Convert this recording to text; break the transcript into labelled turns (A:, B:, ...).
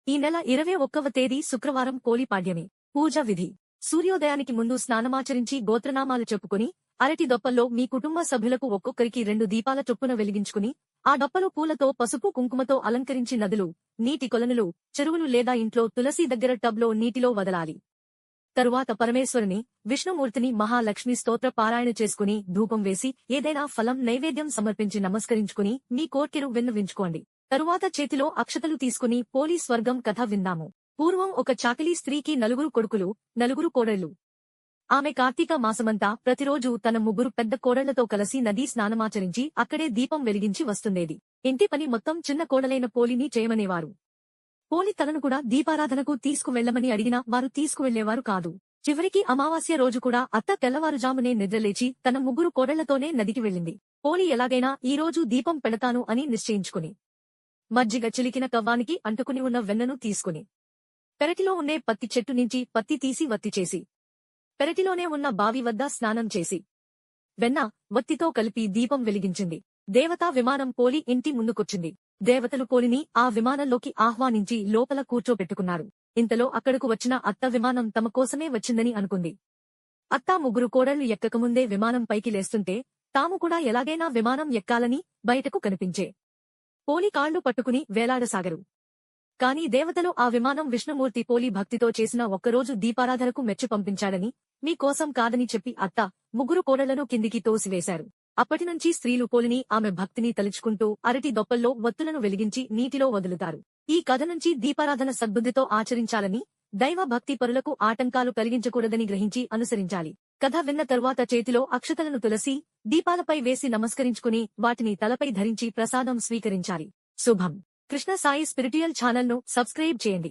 A: ఈ నెల 21వ తేదీ శుక్రవారం కోలిపాడ్యమి. పూజ విధి. సూర్యోదయానికి ముందు స్నానమాచరించి గోత్రనామాలు చెప్పుకుని అరటి దొప్పల్లో మీ కుటుంబ సభ్యులకు ఒక్కొక్కరికి 2 దీపాల చొప్పున వెలిగించుకుని ఆ డొప్పలు పూలతో పసుపు కుంకుమతో అలంకరించి నదులు, నీటి కొలనులు, చెరువులు లేదా ఇంట్లో తులసి దగ్గర టబ్లో నీటిలో వదలాలి. తరువాత పరమేశ్వరుని, విష్ణుమూర్తిని మహాలక్ష్మి స్తోత్ర పారాయణ చేసుకుని ధూపం వేసి ఏదైనా ఫలం నైవేద్యం సమర్పించి నమస్కరించుకుని మీ కోర్కెలు విన్నవించుకోండి. తరువాత చేతిలో అక్షతలు తీసుకుని పోలి స్వర్గం కథ విందాము. పూర్వం ఒక చాకిలీ స్త్రీకి 4 కొడుకులు, 4 కోడళ్లు. ఆమె కార్తీక మాసమంతా ప్రతిరోజూ తన 3 పెద్ద కోడళ్లతో కలిసి నదీ స్నానమాచరించి అక్కడే దీపం వెలిగించి వస్తుండేది. ఇంటి పని మొత్తం చిన్న కోడలైన పోలిని చేయమనేవారు. పోలి తనను కూడా దీపారాధనకు తీసుకువెళ్లమని అడిగినా వారు తీసుకువెళ్లేవారు కాదు. చివరికి అమావాస్య రోజు కూడా అత్త తెల్లవారుజామునే నిద్రలేచి తన 3 కోడళ్లతోనే నదికి వెళ్ళింది. పోలి ఎలాగైనా ఈ రోజు దీపం పెడతాను అని నిశ్చయించుకుని మజ్జిగ చిలికిన కవ్వానికి అంటుకుని ఉన్న వెన్నను తీసుకుని పెరటిలో ఉండే పత్తి చెట్టు నుంచి పత్తి తీసి వత్తి చేసి పెరటిలోనే ఉన్న బావి వద్ద స్నానం చేసి వెన్న, వత్తితో కలిపి దీపం వెలిగించింది. దేవతా విమానం పోలి ఇంటి ముందుకొచ్చింది. దేవతలు పోలిని ఆ విమానంలోకి ఆహ్వానించి లోపల కూర్చోపెట్టుకున్నారు. ఇంతలో అక్కడకు వచ్చిన అత్త విమానం తమ కోసమే వచ్చిందని అనుకుంది. అత్త 3 కోడళ్లు ఎక్కకముందే విమానం పైకి లేస్తుంటే తాము కూడా ఎలాగైనా విమానం ఎక్కాలని బయటకు కనిపించే పోలి కాళ్లు పట్టుకుని వేలాడసాగరు. కాని దేవతలు ఆ విమానం విష్ణుమూర్తి పోలి భక్తితో చేసిన ఒక్కరోజు దీపారాధనకు మెచ్చి పంపించాడని, మీ కోసం కాదని చెప్పి అత్త 3 కోడళ్లను కిందికి తోసివేశారు. అప్పటినుంచి స్త్రీలు పోలిని ఆమె భక్తిని తలుచుకుంటూ అరటి దొప్పల్లో వత్తులను వెలిగించి నీటిలో వదులుతారు. ఈ కథ నుంచి దీపారాధన సద్బుద్ధితో ఆచరించాలని, దైవ భక్తి పరులకు ఆటంకాలు కలిగించకూడదని గ్రహించి అనుసరించాలి. కథ విన్న తరువాత చేతిలో అక్షతలను తులసి దీపాలపై వేసి నమస్కరించుకుని వాటిని తలపై ధరించి ప్రసాదం స్వీకరించాలి. శుభం. కృష్ణ సాయి స్పిరిచువల్ ఛానల్ను సబ్స్క్రైబ్ చేయండి.